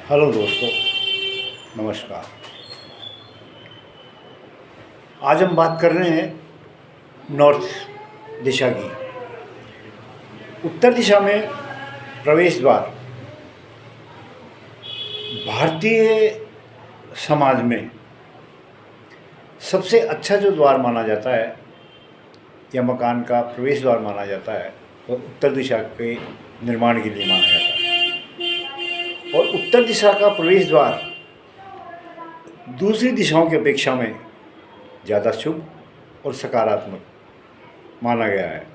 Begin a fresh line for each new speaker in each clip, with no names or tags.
Hello दोस्तों, नमस्कार। आज हम बात कर रहे हैं नॉर्थ दिशा की। उत्तर दिशा में प्रवेश द्वार भारतीय समाज में सबसे अच्छा जो द्वार माना जाता है या मकान का प्रवेश द्वार माना जाता है वो उत्तर दिशा के निर्माण के लिए माना जाता है। और उत्तर दिशा का प्रवेश द्वार दूसरी दिशाओं की अपेक्षा में ज़्यादा शुभ और सकारात्मक माना गया है।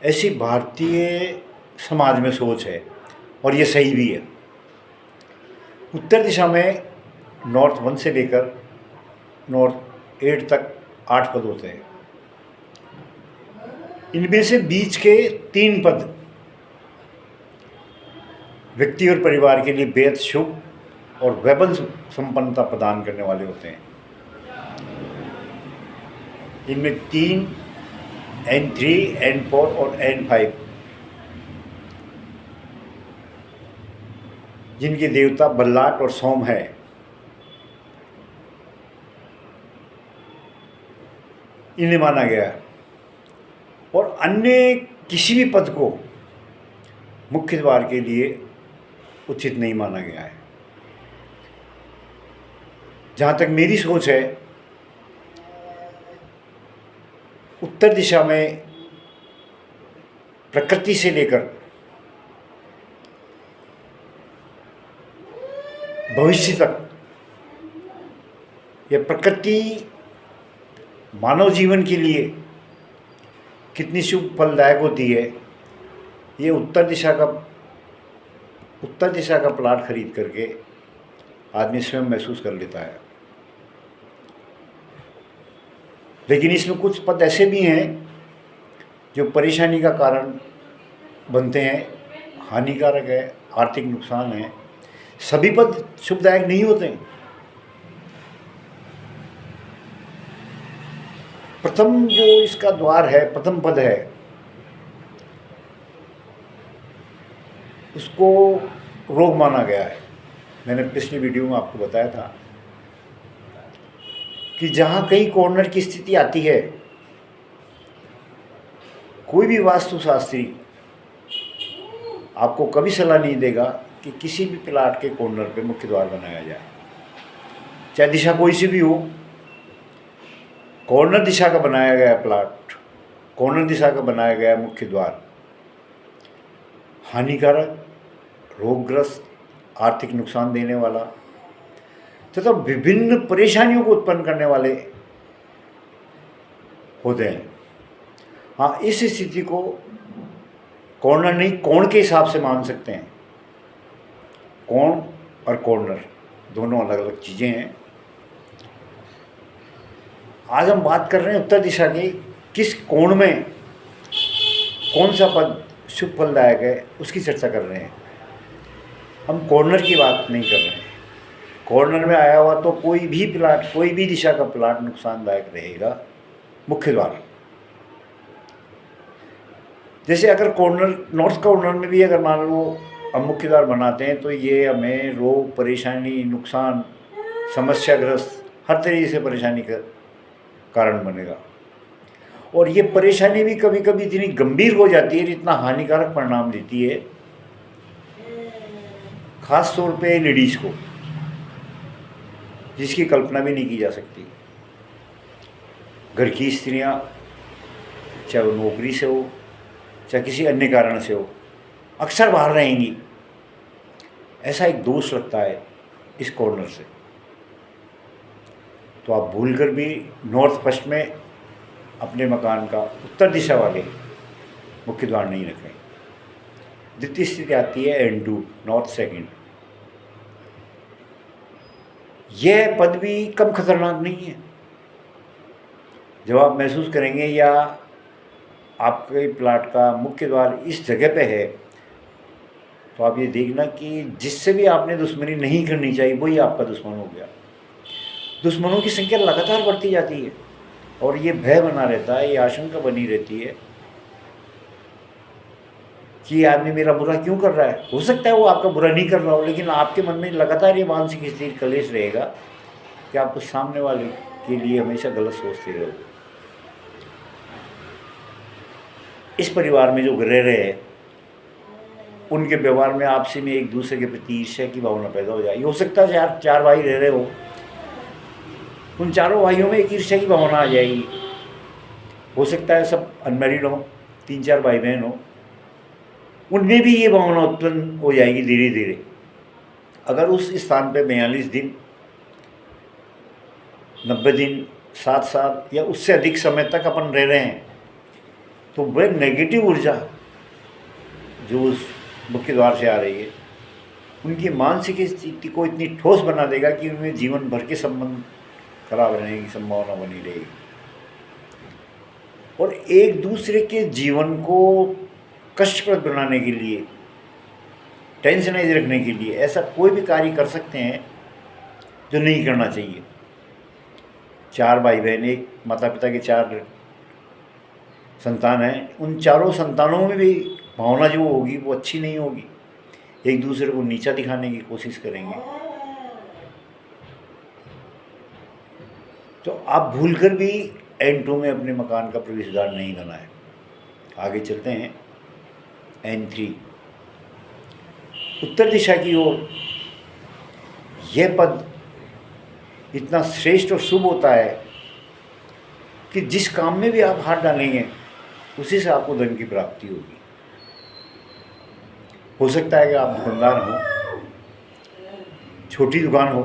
ऐसी भारतीय समाज में सोच है और ये सही भी है। उत्तर दिशा में नॉर्थ 1 से लेकर नॉर्थ 8 तक 8 पद होते हैं। इनमें से बीच के 3 पद व्यक्ति और परिवार के लिए बेहद शुभ और वैभव संपन्नता प्रदान करने वाले होते हैं। इनमें 3, N3, N4 और N5 जिनके देवता बल्लाट और सोम है, इन्हें माना गया है। और अन्य किसी भी पद को मुख्य द्वार के लिए उचित नहीं माना गया है। जहाँ तक मेरी सोच है, उत्तर दिशा में प्रकृति से लेकर भविष्य तक यह प्रकृति मानव जीवन के लिए कितनी शुभ फलदायक होती है, ये उत्तर दिशा का प्लाट खरीद करके आदमी स्वयं महसूस कर लेता है। लेकिन इसमें कुछ पद ऐसे भी हैं जो परेशानी का कारण बनते हैं, हानिकारक है, आर्थिक नुकसान है। सभी पद शुभदायक नहीं होते हैं। प्रथम जो इसका द्वार है, प्रथम पद है, उसको रोग माना गया है। मैंने पिछली वीडियो में आपको बताया था कि जहाँ कहीं कॉर्नर की स्थिति आती है, कोई भी वास्तुशास्त्री आपको कभी सलाह नहीं देगा कि किसी भी प्लाट के कॉर्नर पे मुख्य द्वार बनाया जाए, चाहे दिशा कोई सी भी हो। कॉर्नर दिशा का बनाया गया प्लाट, कॉर्नर दिशा का बनाया गया मुख्य द्वार हानिकारक, रोगग्रस्त, आर्थिक नुकसान देने वाला तथा विभिन्न परेशानियों को उत्पन्न करने वाले होते हैं। हाँ, इस स्थिति को कॉर्नर नहीं, कोण के हिसाब से मान सकते हैं। कोण और कॉर्नर दोनों अलग अलग चीज़ें हैं। आज हम बात कर रहे हैं उत्तर दिशा की, किस कोण में कौन सा पद शुभ फलदायक है उसकी चर्चा कर रहे हैं। हम कॉर्नर की बात नहीं कर रहे हैं। कॉर्नर में आया हुआ तो कोई भी प्लाट, कोई भी दिशा का प्लाट नुकसानदायक रहेगा। मुख्य द्वार जैसे अगर कॉर्नर, नॉर्थ कॉर्नर में भी अगर मान लो हम मुख्य द्वार बनाते हैं तो ये हमें रोग, परेशानी, नुकसान, समस्याग्रस्त, हर तरीके से परेशानी का कारण बनेगा। और ये परेशानी भी कभी कभी इतनी गंभीर हो जाती है, इतना हानिकारक परिणाम देती है, खास तौर पे लेडीज़ को, जिसकी कल्पना भी नहीं की जा सकती। घर की स्त्रियां, चाहे वो नौकरी से हो, चाहे किसी अन्य कारण से हो, अक्सर बाहर रहेंगी। ऐसा एक दोष लगता है इस कॉर्नर से। तो आप भूलकर भी नॉर्थ पश्चिम में अपने मकान का उत्तर दिशा वाले मुख्य द्वार नहीं रखें। द्वितीय स्थिति आती है N2, नॉर्थ सेकंड। यह पद भी कम खतरनाक नहीं है। जब आप महसूस करेंगे या आपके प्लाट का मुख्य द्वार इस जगह पे है, तो आप ये देखना कि जिससे भी आपने दुश्मनी नहीं करनी चाहिए वही आपका दुश्मन हो गया। दुश्मनों की संख्या लगातार बढ़ती जाती है और ये भय बना रहता है, ये आशंका बनी रहती है कि ये आदमी मेरा बुरा क्यों कर रहा है। हो सकता है वो आपका बुरा नहीं कर रहा हो, लेकिन आपके मन में लगातार ये मानसिक स्थिति कलेश रहेगा कि आप उस सामने वाले के लिए हमेशा गलत सोचते रहो। इस परिवार में जो रह रहे हैं उनके व्यवहार में आपसी में एक दूसरे के प्रति ईर्ष्या की भावना पैदा हो जाएगी। हो सकता है चार भाई रह रहे हो, उन चारों भाइयों में एक ईर्ष्या की भावना आ जाएगी। हो सकता है सब अनमैरिड हो, 3-4 भाई बहन हो, उनमें भी ये भावना उत्पन्न हो जाएगी धीरे धीरे। अगर उस स्थान पे 42 दिन, 90 दिन, 7 साल या उससे अधिक समय तक अपन रह रहे हैं, तो वह नेगेटिव ऊर्जा जो उस मुख्य द्वार से आ रही है उनकी मानसिक स्थिति को इतनी ठोस बना देगा कि उनमें जीवन भर के संबंध खराब रहने की संभावना बनी रहेगी। और एक दूसरे के जीवन को कष्टप्रद बनाने के लिए, टेंशनाइज रखने के लिए ऐसा कोई भी कार्य कर सकते हैं जो नहीं करना चाहिए। 4 भाई बहन, एक माता पिता के 4 संतान हैं, उन चारों संतानों में भी भावना जो होगी वो अच्छी नहीं होगी, एक दूसरे को नीचा दिखाने की कोशिश करेंगे। तो आप भूलकर भी N2 में अपने मकान का प्रवेश द्वार नहीं बनाए। आगे चलते हैं N3, उत्तर दिशा की ओर। यह पद इतना श्रेष्ठ और शुभ होता है कि जिस काम में भी आप हाथ डालेंगे उसी से आपको धन की प्राप्ति होगी। हो सकता है कि आप दुकानदार हो, छोटी दुकान हो,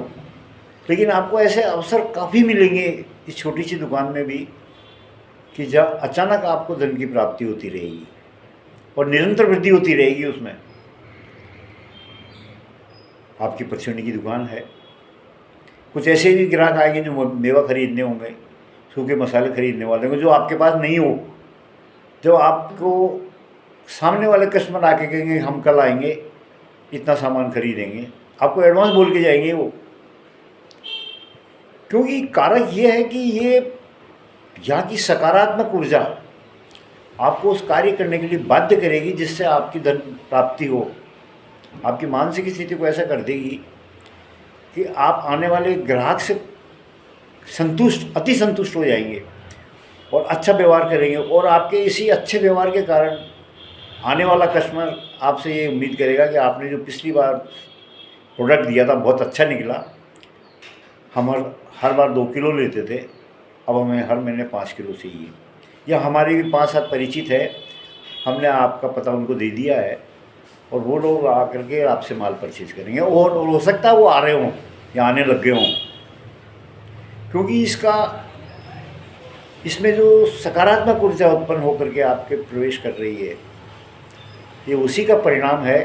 लेकिन आपको ऐसे अवसर काफ़ी मिलेंगे इस छोटी सी दुकान में भी कि जब अचानक आपको धन की प्राप्ति होती रहेगी और निरंतर वृद्धि होती रहेगी उसमें। आपकी परचूनी की दुकान है, कुछ ऐसे भी ग्राहक आएंगे जो मेवा खरीदने होंगे, सूखे मसाले खरीदने वाले होंगे, जो आपके पास नहीं हो। जब आपको सामने वाले कस्टमर आके कहेंगे हम कल आएंगे, इतना सामान खरीदेंगे, आपको एडवांस बोल के जाएंगे वो, क्योंकि कारक ये है कि ये यहाँ की सकारात्मक ऊर्जा आपको उस कार्य करने के लिए बाध्य करेगी जिससे आपकी धन प्राप्ति हो। आपकी मानसिक स्थिति को ऐसा कर देगी कि आप आने वाले ग्राहक से अति संतुष्ट हो जाएंगे और अच्छा व्यवहार करेंगे। और आपके इसी अच्छे व्यवहार के कारण आने वाला कस्टमर आपसे ये उम्मीद करेगा कि आपने जो पिछली बार प्रोडक्ट दिया था बहुत अच्छा निकला, हम हर बार 2 किलो लेते थे, अब हमें हर महीने 5 किलो चाहिए। या हमारे भी 5-7 परिचित है, हमने आपका पता उनको दे दिया है और वो लोग आकर के आपसे माल परचेज करेंगे। और हो सकता है वो आ रहे हों या आने लग गए हों, क्योंकि इसमें जो सकारात्मक ऊर्जा उत्पन्न होकर के आपके प्रवेश कर रही है, ये उसी का परिणाम है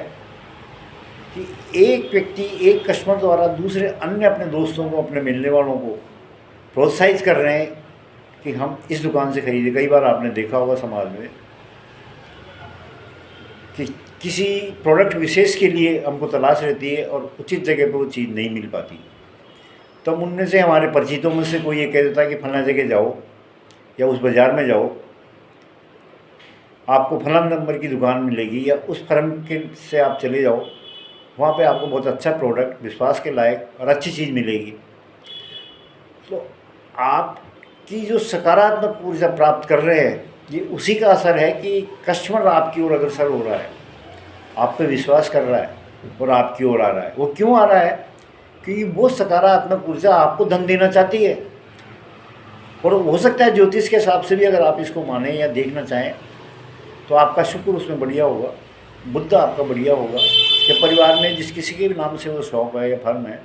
कि एक व्यक्ति, एक कस्टमर द्वारा दूसरे अन्य अपने दोस्तों को, अपने मिलने वालों को प्रोत्साहित कर रहे हैं कि हम इस दुकान से खरीदें। कई बार आपने देखा होगा समाज में कि किसी प्रोडक्ट विशेष के लिए हमको तलाश रहती है और उचित जगह पर वो चीज़ नहीं मिल पाती, तो हम उनमें से, हमारे परिचितों में से कोई ये कह देता है कि फलाना जगह जाओ या उस बाज़ार में जाओ, आपको फलाना नंबर की दुकान मिलेगी, या उस फर्म के से आप चले जाओ, वहाँ पे आपको बहुत अच्छा प्रोडक्ट, विश्वास के लायक और अच्छी चीज़ मिलेगी। तो आपकी जो सकारात्मक ऊर्जा प्राप्त कर रहे हैं, ये उसी का असर है कि कस्टमर आपकी ओर अग्रसर हो रहा है, आप पे विश्वास कर रहा है और आपकी ओर आ रहा है। वो क्यों आ रहा है? क्योंकि वो सकारात्मक ऊर्जा आपको धन देना चाहती है। और हो सकता है ज्योतिष के हिसाब से भी अगर आप इसको माने या देखना चाहें तो आपका शुक्र उसमें बढ़िया होगा, बुद्ध आपका बढ़िया होगा, या परिवार में जिस किसी के भी नाम से वो शॉप है या फर्म है,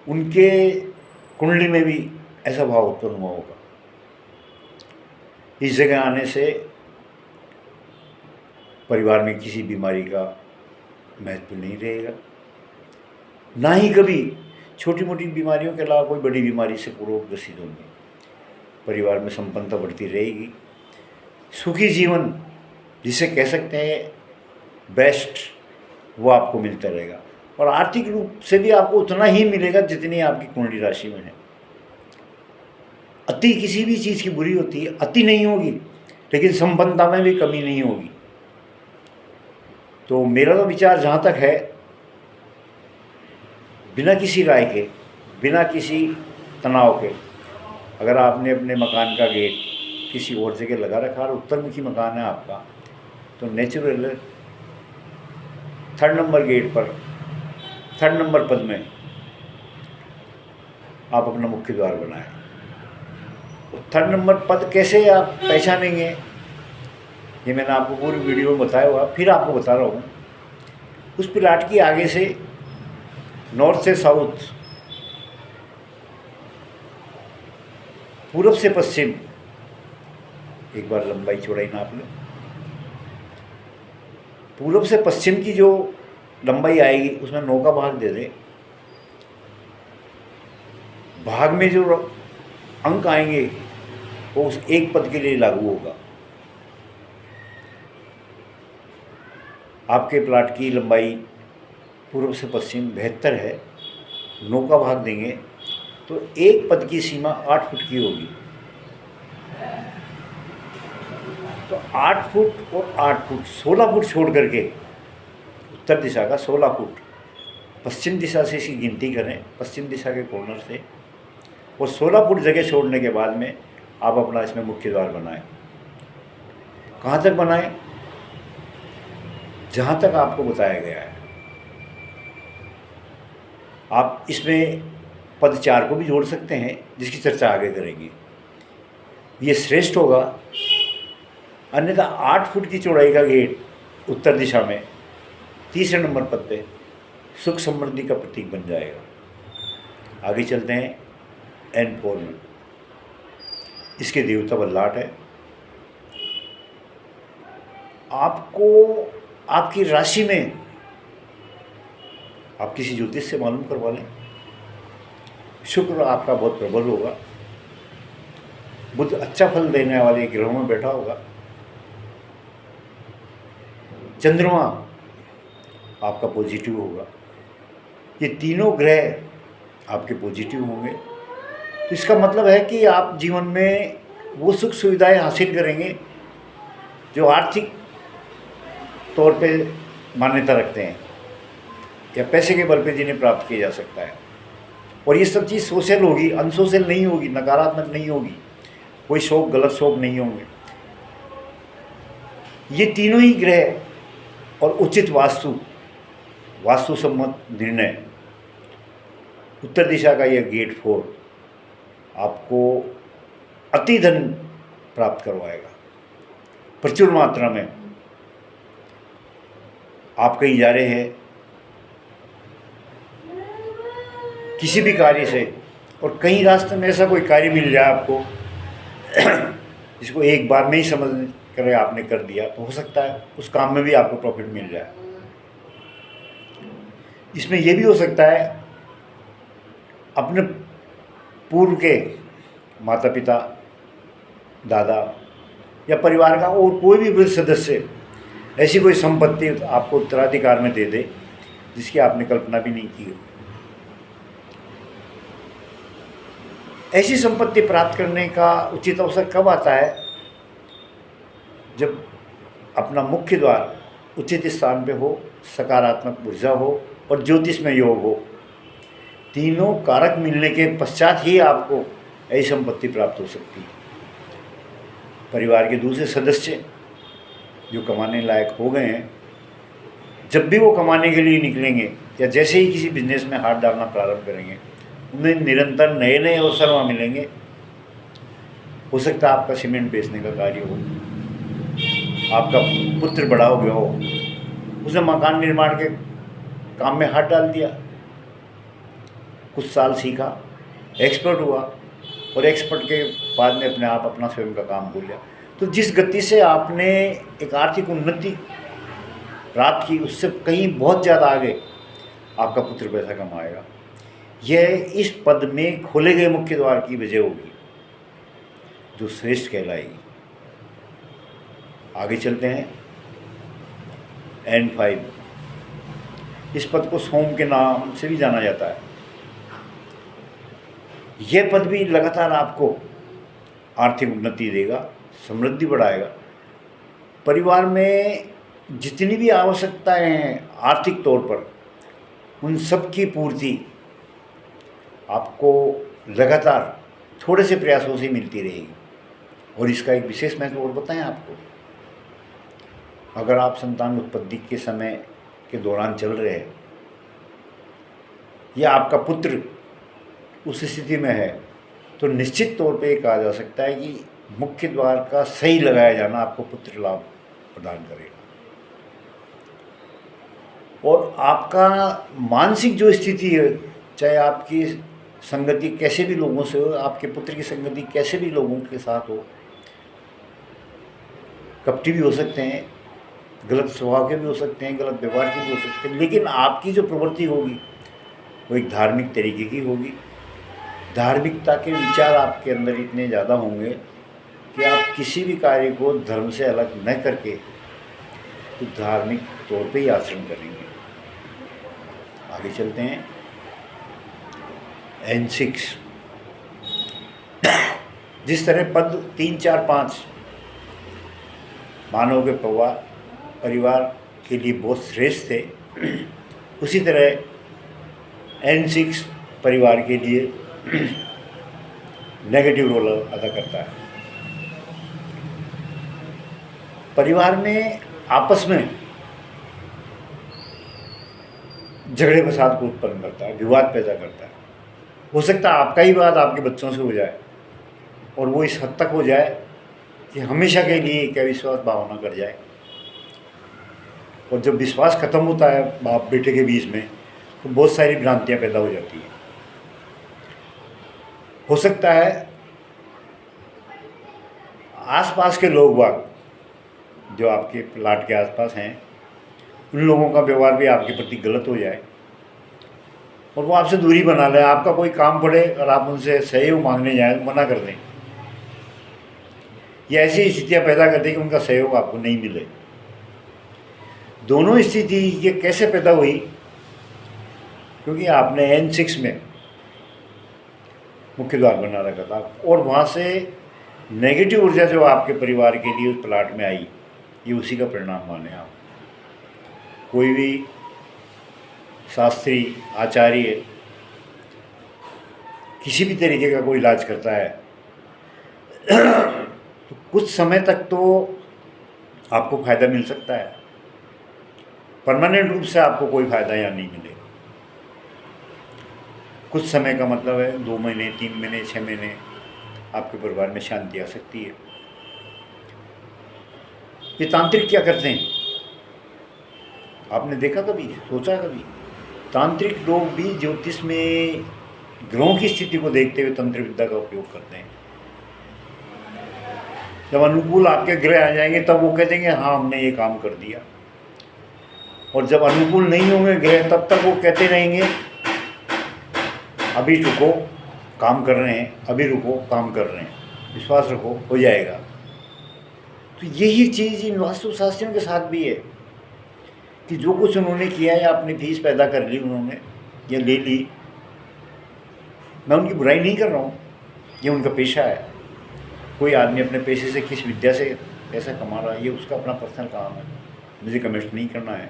उनके कुंडली में भी ऐसा भाव उत्पन्न हुआ होगा। इस जगह आने से परिवार में किसी बीमारी का महत्व नहीं रहेगा, ना ही कभी छोटी मोटी बीमारियों के अलावा कोई बड़ी बीमारी से रोग ग्रसित होंगे। परिवार में संपन्नता बढ़ती रहेगी, सुखी जीवन जिसे कह सकते हैं बेस्ट, वो आपको मिलता रहेगा। और आर्थिक रूप से भी आपको उतना ही मिलेगा जितनी आपकी कुंडली राशि में है। अति किसी भी चीज़ की बुरी होती है, अति नहीं होगी, लेकिन संपन्नता में भी कमी नहीं होगी। तो मेरा तो विचार जहाँ तक है, बिना किसी राय के, बिना किसी तनाव के, अगर आपने अपने मकान का गेट किसी और जगह लगा रखा और उत्तरमुखी मकान है आपका, तो नेचुरल 3rd नंबर गेट पर 3rd नंबर पद में आप अपना मुख्य द्वार बनाएं। 3rd नंबर पद कैसे आप पहचानेंगे, ये मैंने आपको पूरी वीडियो में बताया हुआ, फिर आपको बता रहा हूँ। उस प्लाट की आगे से नॉर्थ से साउथ, पूरब से पश्चिम एक बार लंबाई चौड़ाई नाप लो। पूरब से पश्चिम की जो लंबाई आएगी उसमें 9 का भाग दे दे। भाग में जो अंक आएंगे वो उस एक पद के लिए लागू होगा। आपके प्लाट की लंबाई पूर्व से पश्चिम 72 है, 9 का भाग देंगे तो एक पद की सीमा 8 फुट की होगी। तो 8 फुट और 8 फुट 16 फुट छोड़ करके उत्तर दिशा का 16 फुट पश्चिम दिशा से इसकी गिनती करें, पश्चिम दिशा के कॉर्नर से, और 16 फुट जगह छोड़ने के बाद में आप अपना इसमें मुख्य द्वार बनाएं। कहाँ तक बनाएं? जहाँ तक आपको बताया गया है। आप इसमें पद 4 को भी जोड़ सकते हैं, जिसकी चर्चा आगे करेंगे, ये श्रेष्ठ होगा। अन्यथा 8 फुट की चौड़ाई का गेट उत्तर दिशा में 3रे नंबर पद पे सुख समृद्धि का प्रतीक बन जाएगा। आगे चलते हैं N4 में। इसके देवता बल्लाट है। आपको आपकी राशि में, आप किसी ज्योतिष से मालूम करवा लें, शुक्र आपका बहुत प्रबल होगा, बुध अच्छा फल देने वाले ग्रहों में बैठा होगा, चंद्रमा आपका पॉजिटिव होगा। ये तीनों ग्रह आपके पॉजिटिव होंगे। तो इसका मतलब है कि आप जीवन में वो सुख सुविधाएं हासिल करेंगे जो आर्थिक तौर पे मान्यता रखते हैं या पैसे के बल पे जिन्हें प्राप्त किया जा सकता है। और ये सब चीज़ सोशल होगी, अनसोशल नहीं होगी, नकारात्मक नहीं होगी, कोई शौक, गलत शौक नहीं होंगे। ये तीनों ही ग्रह और उचित वास्तु सम्मत निर्णय, उत्तर दिशा का यह गेट 4 आपको अति धन प्राप्त करवाएगा प्रचुर मात्रा में। आप कहीं जा रहे हैं किसी भी कार्य से, और कहीं रास्ते में ऐसा कोई कार्य मिल जाए आपको जिसको एक बार में ही समझ कर आपने कर दिया, तो हो सकता है उस काम में भी आपको प्रॉफिट मिल जाए। इसमें यह भी हो सकता है अपने पूर्व के माता पिता, दादा या परिवार का और कोई भी वृद्ध सदस्य ऐसी कोई संपत्ति आपको उत्तराधिकार में दे दे जिसकी आपने कल्पना भी नहीं की। ऐसी संपत्ति प्राप्त करने का उचित अवसर कब आता है? जब अपना मुख्य द्वार उचित स्थान पे हो, सकारात्मक ऊर्जा हो और ज्योतिष में योग हो। तीनों कारक मिलने के पश्चात ही आपको ऐसी संपत्ति प्राप्त हो सकती है। परिवार के दूसरे सदस्य जो कमाने लायक हो गए हैं, जब भी वो कमाने के लिए निकलेंगे या जैसे ही किसी बिजनेस में हाथ डालना प्रारंभ करेंगे, उन्हें निरंतर नए नए अवसर वहाँ मिलेंगे। हो सकता है आपका सीमेंट बेचने का कार्य हो, आपका पुत्र बड़ा हो गया हो, उसने मकान निर्माण के काम में हाथ डाल दिया, कुछ साल सीखा, एक्सपर्ट हुआ और एक्सपर्ट के बाद में अपने आप अपना स्वयं का काम खोल लिया। तो जिस गति से आपने एक आर्थिक उन्नति प्राप्त की, उससे कहीं बहुत ज़्यादा आगे आपका पुत्र पैसा कमाएगा। यह इस पद में खोले गए मुख्य द्वार की वजह होगी जो श्रेष्ठ कहलाएगी। आगे चलते हैं N5। इस पद को सोम के नाम से भी जाना जाता है। यह पद भी लगातार आपको आर्थिक उन्नति देगा, समृद्धि बढ़ाएगा। परिवार में जितनी भी आवश्यकताएं हैं आर्थिक तौर पर, उन सब की पूर्ति आपको लगातार थोड़े से प्रयासों से मिलती रहेगी। और इसका एक विशेष महत्व और बताएं आपको, अगर आप संतान उत्पत्ति के समय के दौरान चल रहे हैं या आपका पुत्र उस स्थिति में है, तो निश्चित तौर पे कहा जा सकता है कि मुख्य द्वार का सही लगाया जाना आपको पुत्र लाभ प्रदान करेगा। और आपका मानसिक जो स्थिति है, चाहे आपकी संगति कैसे भी लोगों से हो, आपके पुत्र की संगति कैसे भी लोगों के साथ हो, कपटी भी हो सकते हैं, गलत स्वभाव के भी हो सकते हैं, गलत व्यवहार के भी हो सकते हैं, लेकिन आपकी जो प्रवृत्ति होगी वो एक धार्मिक तरीके की होगी। धार्मिकता के विचार आपके अंदर इतने ज़्यादा होंगे कि आप किसी भी कार्य को धर्म से अलग न करके तो धार्मिक तौर पे ही आचरण करेंगे। आगे चलते हैं। N6, जिस तरह पद 3, 4, 5 मानव के परिवार के लिए बहुत श्रेष्ठ थे, उसी तरह N6 परिवार के लिए नेगेटिव रोल अदा करता है। परिवार में आपस में झगड़े फसाद को उत्पन्न करता है, विवाद पैदा करता है। हो सकता है आपका ही विवाद आपके बच्चों से हो जाए, और वो इस हद तक हो जाए कि हमेशा के लिए एक अविश्वास भावना कर जाए। और जब विश्वास खत्म होता है बाप बेटे के बीच में, तो बहुत सारी भ्रांतियां पैदा हो जाती हैं। हो सकता है आसपास के लोग बाग जो आपके प्लाट के आसपास हैं, उन लोगों का व्यवहार भी आपके प्रति गलत हो जाए और वो आपसे दूरी बना लें। आपका कोई काम पड़े और आप उनसे सहयोग मांगने जाएं, मना कर दें, या ऐसी स्थितियाँ पैदा कर दें कि उनका सहयोग आपको नहीं मिले। दोनों स्थिति ये कैसे पैदा हुई? क्योंकि आपने N6 में मुख्य द्वार बना रखा था और वहाँ से नेगेटिव ऊर्जा जो आपके परिवार के लिए उस प्लाट में आई, ये उसी का परिणाम माने आप। कोई भी शास्त्री आचार्य किसी भी तरीके का कोई इलाज करता है तो कुछ समय तक तो आपको फ़ायदा मिल सकता है, परमानेंट रूप से आपको कोई फ़ायदा या नहीं मिलेगा। कुछ समय का मतलब है 2 महीने, 3 महीने, 6 महीने आपके परिवार में शांति आ सकती है। ये तांत्रिक क्या करते हैं, आपने देखा कभी, सोचा कभी? तांत्रिक लोग भी ज्योतिष में ग्रहों की स्थिति को देखते हुए तंत्र विद्या का उपयोग करते हैं। जब अनुकूल आपके ग्रह आ जाएंगे तब वो कह देंगे हाँ हमने ये काम कर दिया, और जब अनुकूल नहीं होंगे ग्रह तब तक वो कहते रहेंगे अभी रुको काम कर रहे हैं, अभी रुको काम कर रहे हैं, विश्वास रखो हो जाएगा। तो यही चीज़ इन वास्तुशास्त्रियों के साथ भी है कि जो कुछ उन्होंने किया या अपनी फीस पैदा कर ली उन्होंने या ले ली, मैं उनकी बुराई नहीं कर रहा हूँ, ये उनका पेशा है। कोई आदमी अपने पेशे से किस विद्या से पैसा कमा रहा है ये उसका अपना पर्सनल काम है, मुझे कमेंट नहीं करना है।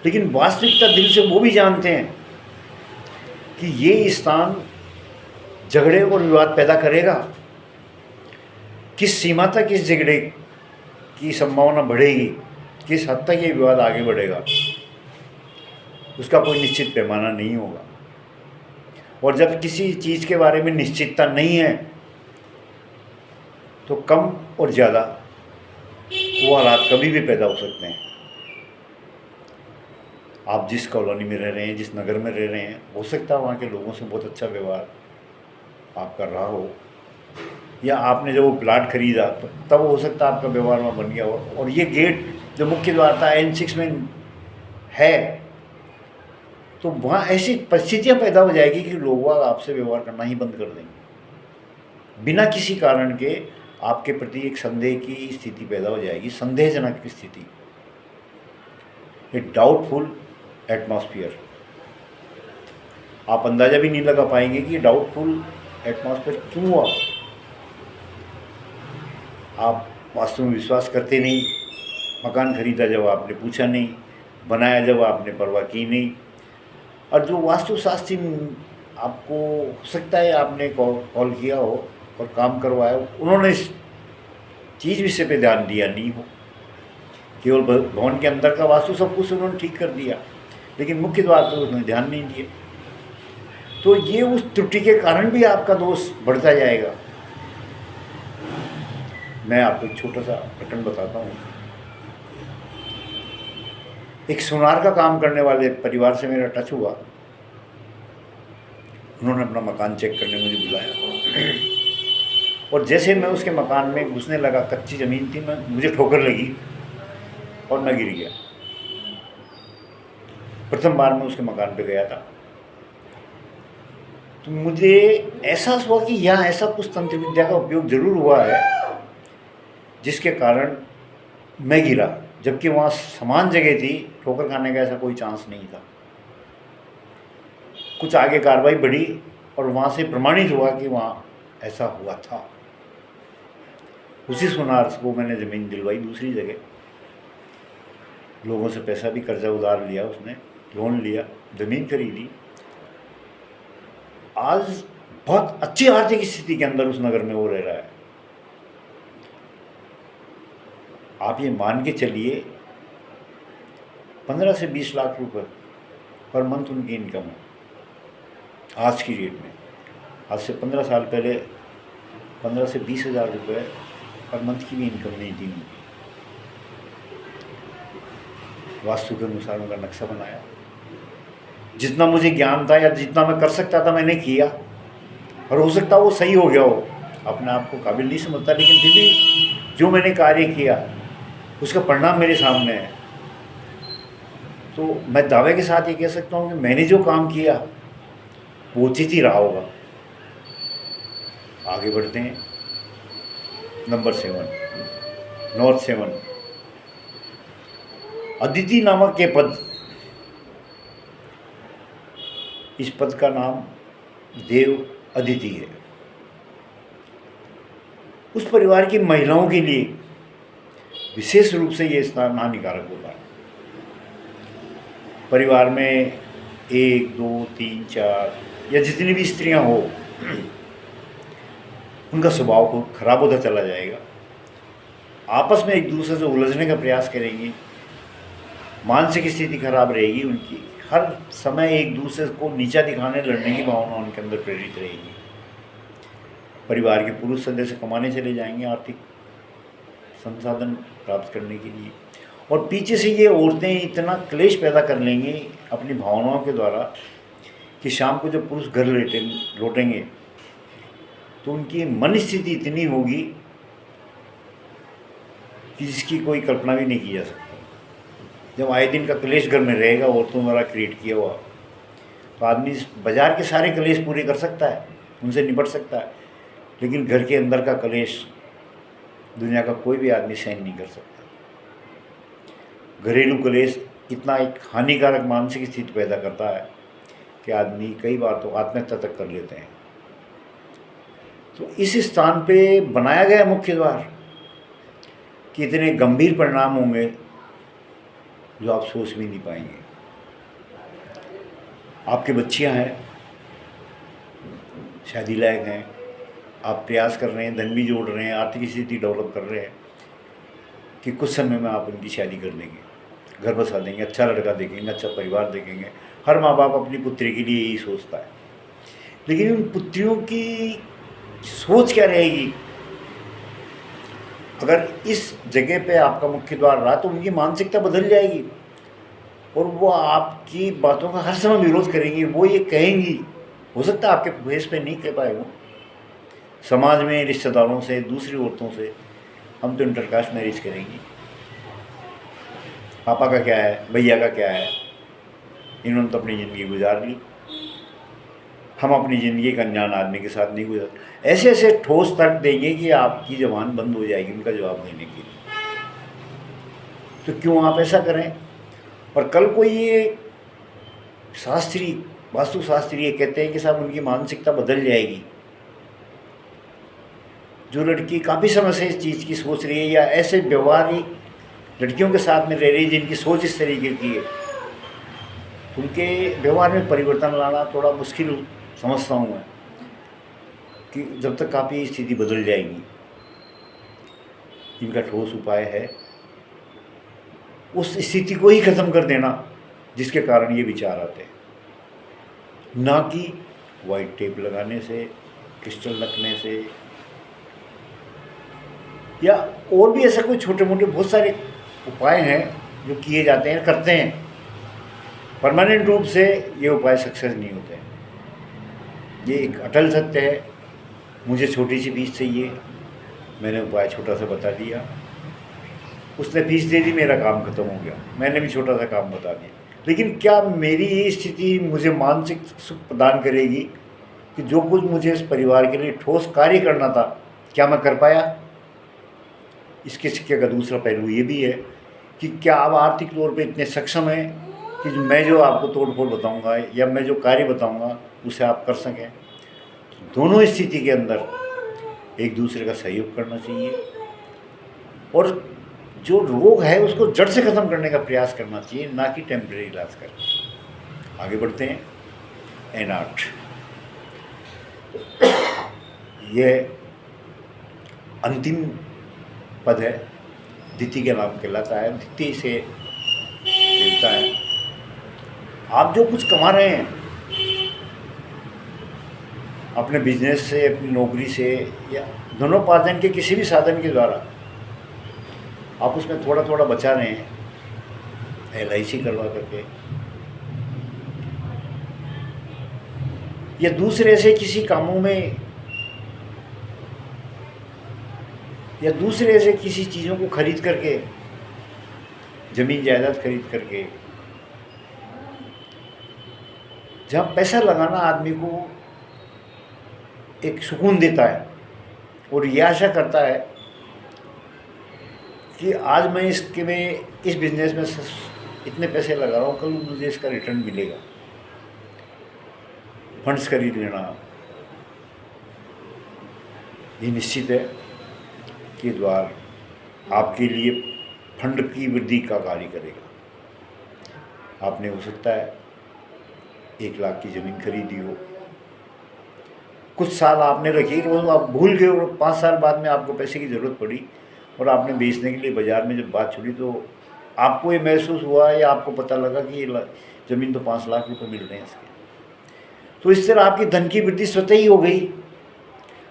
लेकिन वास्तविकता दिल से वो भी जानते हैं कि ये स्थान झगड़े और विवाद पैदा करेगा। किस सीमा तक इस झगड़े की संभावना बढ़ेगी, किस हद तक ये विवाद आगे बढ़ेगा, उसका कोई निश्चित पैमाना नहीं होगा। और जब किसी चीज़ के बारे में निश्चितता नहीं है तो कम और ज़्यादा वो हालात कभी भी पैदा हो सकते हैं। आप जिस कॉलोनी में रह रहे हैं, जिस नगर में रह रहे हैं, हो सकता है वहाँ के लोगों से बहुत अच्छा व्यवहार आप कर रहा हो, या आपने जब वो प्लाट खरीदा तो तब हो सकता है आपका व्यवहार वहाँ बन गया हो। और ये गेट जो मुख्य द्वार था N6 में है, तो वहाँ ऐसी परिस्थितियाँ पैदा हो जाएगी कि लोग आपसे व्यवहार करना ही बंद कर देंगे। बिना किसी कारण के आपके प्रति एक संदेह की स्थिति पैदा हो जाएगी, संदेहजनक स्थिति, एक डाउटफुल एटमॉस्फेयर। आप अंदाज़ा भी नहीं लगा पाएंगे कि डाउटफुल एटमॉस्फेयर क्यों हुआ। आप वास्तव में विश्वास करते नहीं, मकान खरीदा जब आपने पूछा नहीं, बनाया जब आपने परवाह की नहीं। और जो वास्तुशास्त्री आपको हो सकता है आपने कॉल किया हो और काम करवाया हो, उन्होंने इस चीज़ विषय पे ध्यान दिया नहीं हो। केवल भवन के अंदर का वास्तु सब कुछ उन्होंने ठीक कर दिया, लेकिन मुख्य द्वार पर उन्होंने ध्यान नहीं दिया। तो ये उस त्रुटि के कारण भी आपका दोष बढ़ता जाएगा। मैं आपको एक छोटा सा प्रकरण बताता हूँ। एक सोनार का काम करने वाले परिवार से मेरा टच हुआ। उन्होंने अपना मकान चेक करने मुझे बुलाया, और जैसे मैं उसके मकान में घुसने लगा, कच्ची ज़मीन थी, मुझे ठोकर लगी और मैं गिर गया। प्रथम बार मैं उसके मकान पे गया था, तो मुझे एहसास हुआ कि यहाँ ऐसा कुछ तंत्र विद्या का उपयोग जरूर हुआ है जिसके कारण मैं गिरा, जबकि वहाँ समान जगह थी, ठोकर खाने का ऐसा कोई चांस नहीं था। कुछ आगे कार्रवाई बढ़ी और वहाँ से प्रमाणित हुआ कि वहाँ ऐसा हुआ था। उसी सोनार को मैंने ज़मीन दिलवाई दूसरी जगह, लोगों से पैसा भी कर्जा उधार लिया, उसने लोन लिया, ज़मीन खरीदी। आज बहुत अच्छी आर्थिक स्थिति के अंदर उस नगर में वो रह रहा है। आप ये मान के चलिए 15 से 20 लाख रुपए पर मंथ उनकी इनकम है आज की डेट में। आज से 15 साल पहले 15 से 20 हज़ार रुपये पर मंथ की भी इनकम नहीं थी उनकी। वास्तु के अनुसार उनका नक्शा बनाया, जितना मुझे ज्ञान था या जितना मैं कर सकता था मैंने किया, और हो सकता वो सही हो गया हो, अपने आप को काबिल नहीं समझता, लेकिन फिर भी जो मैंने कार्य किया उसका परिणाम मेरे सामने है। तो मैं दावे के साथ ये कह सकता हूँ कि मैंने जो काम किया वो उचित ही रहा होगा। आगे बढ़ते हैं। नंबर 7, नॉर्थ 7, अदिति नामक के पद। इस पद का नाम देव अदिति है। उस परिवार की महिलाओं के लिए विशेष रूप से ये स्थान हानिकारक होता है। परिवार में 1, 2, 3, 4 या जितनी भी स्त्रियां हो, उनका स्वभाव को खराब होता चला जाएगा। आपस में एक दूसरे से उलझने का प्रयास करेंगी, मानसिक स्थिति खराब रहेगी उनकी, हर समय एक दूसरे को नीचा दिखाने लड़ने की भावना उनके अंदर प्रेरित रहेगी। परिवार के पुरुष सदस्य कमाने चले जाएंगे आर्थिक संसाधन प्राप्त करने के लिए, और पीछे से ये औरतें इतना क्लेश पैदा कर लेंगी अपनी भावनाओं के द्वारा कि शाम को जब पुरुष घर लौटेंगे तो उनकी मन स्थिति इतनी होगी कि जिसकी कोई कल्पना भी नहीं की जा सकती। जब आए दिन का क्लेश घर में रहेगा औरतों द्वारा क्रिएट किया हुआ, तो आदमी बाजार के सारे क्लेश पूरे कर सकता है, उनसे निपट सकता है, लेकिन घर के अंदर का क्लेश दुनिया का कोई भी आदमी सहन नहीं कर सकता। घरेलू क्लेश इतना एक हानिकारक मानसिक स्थिति पैदा करता है कि आदमी कई बार तो आत्महत्या तक कर लेते हैं। तो इस स्थान पे बनाया गया मुख्य द्वार कि इतने गंभीर परिणाम होंगे जो आप सोच भी नहीं पाएंगे। आपके बच्चियां हैं, शादी लायक हैं, आप प्रयास कर रहे हैं, धन भी जोड़ रहे हैं, आर्थिक स्थिति डेवलप कर रहे हैं कि कुछ समय में आप उनकी शादी कर देंगे, घर बसा देंगे, अच्छा लड़का देखेंगे, अच्छा परिवार देखेंगे। हर माँ बाप अपनी पुत्री के लिए यही सोचता है, लेकिन उन पुत्रियों की सोच क्या रहेगी? अगर इस जगह पे आपका मुख्य द्वार रहा तो उनकी मानसिकता बदल जाएगी और वो आपकी बातों का हर समय विरोध करेंगी। वो ये कहेंगी, हो सकता है आपके फेस पे नहीं कह पाए वो, समाज में, रिश्तेदारों से, दूसरी औरतों से, हम तो इंटरकास्ट मैरिज करेंगी, पापा का क्या है, भैया का क्या है, इन्होंने तो अपनी ज़िंदगी गुजार ली, हम अपनी ज़िंदगी का अनजान आदमी के साथ नहीं गुजार। ऐसे ऐसे ठोस तर्क देंगे कि आपकी ज़बान बंद हो जाएगी उनका जवाब देने के लिए। तो क्यों आप ऐसा करें? और कल कोई ये शास्त्री, वास्तुशास्त्री ये कहते हैं कि साहब उनकी मानसिकता बदल जाएगी। जो लड़की काफ़ी समय से इस चीज़ की सोच रही है या ऐसे व्यवहारिक लड़कियों के साथ में रह रही जिनकी सोच इस तरीके की है, उनके व्यवहार में परिवर्तन लाना थोड़ा मुश्किल समझता हूँ मैं, कि जब तक काफ़ी स्थिति बदल जाएगी। इनका ठोस उपाय है उस स्थिति को ही ख़त्म कर देना जिसके कारण ये विचार आते हैं, ना कि वाइट टेप लगाने से, क्रिस्टल रखने से, या और भी ऐसा कोई छोटे मोटे बहुत सारे उपाय हैं जो किए जाते हैं, करते हैं। परमानेंट रूप से ये उपाय सक्सेस नहीं होते हैं। ये एक अटल सत्य है। मुझे छोटी सी फीस चाहिए, मैंने उपाय छोटा सा बता दिया, उसने फीस दे दी, मेरा काम खत्म हो गया, मैंने भी छोटा सा काम बता दिया। लेकिन क्या मेरी ये स्थिति मुझे मानसिक सुख प्रदान करेगी कि जो कुछ मुझे इस परिवार के लिए ठोस कार्य करना था, क्या मैं कर पाया? इसके सिक्के का दूसरा पहलू ये भी है कि क्या आप आर्थिक तौर पे इतने सक्षम हैं कि मैं जो आपको तोड़ फोड़ बताऊँगा या मैं जो कार्य बताऊँगा उसे आप कर सकें? दोनों स्थिति के अंदर एक दूसरे का सहयोग करना चाहिए और जो रोग है उसको जड़ से ख़त्म करने का प्रयास करना चाहिए, ना कि टेम्परेरी इलाज कर। आगे बढ़ते हैं। एनाट, यह अंतिम पद है, दिति के नाम कहलाता है, दिति से मिलता है। आप जो कुछ कमा रहे हैं अपने बिजनेस से, अपनी नौकरी से, या धनोपार्जन के किसी भी साधन के द्वारा, आप उसमें थोड़ा थोड़ा बचा रहे हैं LIC करवा करके, या दूसरे से किसी कामों में, या दूसरे से किसी चीज़ों को खरीद करके, जमीन जायदाद खरीद करके। जहाँ पैसा लगाना आदमी को एक सुकून देता है और ये आशा करता है कि आज मैं इस बिज़नेस में इतने पैसे लगा रहा हूँ, कल मुझे इसका रिटर्न मिलेगा। फंड्स खरीद लेना ये निश्चित है कि द्वार आपके लिए फंड की वृद्धि का कार्य करेगा। आपने हो सकता है 1 लाख की ज़मीन खरीदी हो, कुछ साल आपने रखी, रोज आप भूल गए और 5 साल बाद में आपको पैसे की ज़रूरत पड़ी और आपने बेचने के लिए बाज़ार में जब बात छुड़ी तो आपको ये महसूस हुआ या आपको पता लगा कि ये ज़मीन तो 5 लाख रुपए मिल रहे हैं इसके। तो इस तरह आपकी धन की वृद्धि स्वतः ही हो गई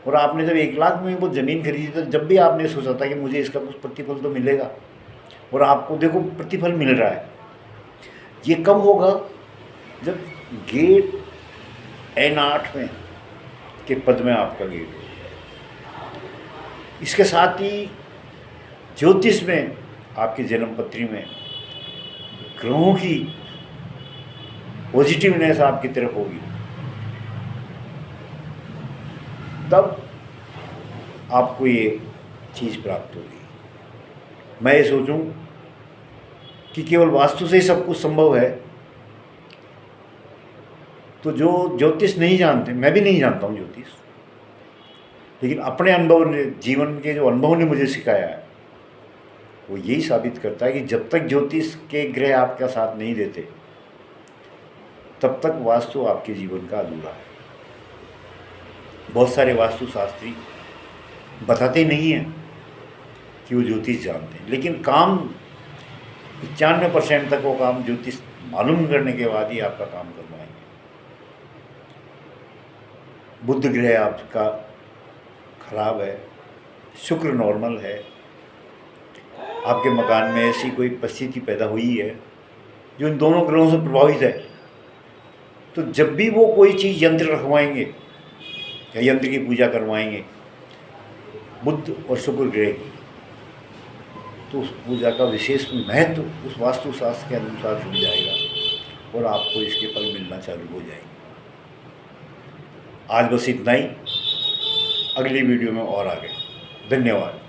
और आपने जब 1 लाख में वो ज़मीन खरीदी तो जब भी आपने सोचा था कि मुझे इसका कुछ प्रतिफल तो मिलेगा, और आपको देखो प्रतिफल मिल रहा है। ये कब होगा? जब गेट N8 में के पद में आपका गेट हो। इसके साथ ही ज्योतिष में आपकी जन्म पत्री में ग्रहों की पॉजिटिवनेस आपकी तरफ होगी, तब आपको ये चीज़ प्राप्त होगी। मैं ये सोचूं कि केवल वास्तु से ही सब कुछ संभव है, तो जो ज्योतिष नहीं जानते, मैं भी नहीं जानता हूँ ज्योतिष, लेकिन अपने अनुभव ने, जीवन के जो अनुभव ने मुझे सिखाया है, वो यही साबित करता है कि जब तक ज्योतिष के ग्रह आपका साथ नहीं देते तब तक वास्तु आपके जीवन का अधूरा है। बहुत सारे वास्तुशास्त्री बताते नहीं हैं कि वो ज्योतिष जानते हैं, लेकिन काम 95% तक वो काम ज्योतिष मालूम करने के बाद ही आपका काम करवाएंगे। बुध ग्रह आपका खराब है, शुक्र नॉर्मल है, आपके मकान में ऐसी कोई परिस्थिति पैदा हुई है जो इन दोनों ग्रहों से प्रभावित है, तो जब भी वो कोई चीज़ यंत्र रखवाएंगे या यंत्र की पूजा करवाएंगे बुध और शुक्र ग्रह की, तो उस पूजा का विशेष महत्व उस वास्तुशास्त्र के अनुसार जुड़ जाएगा और आपको इसके फल मिलना चालू हो जाएंगे। आज बस इतना ही, अगली वीडियो में और आगे। धन्यवाद।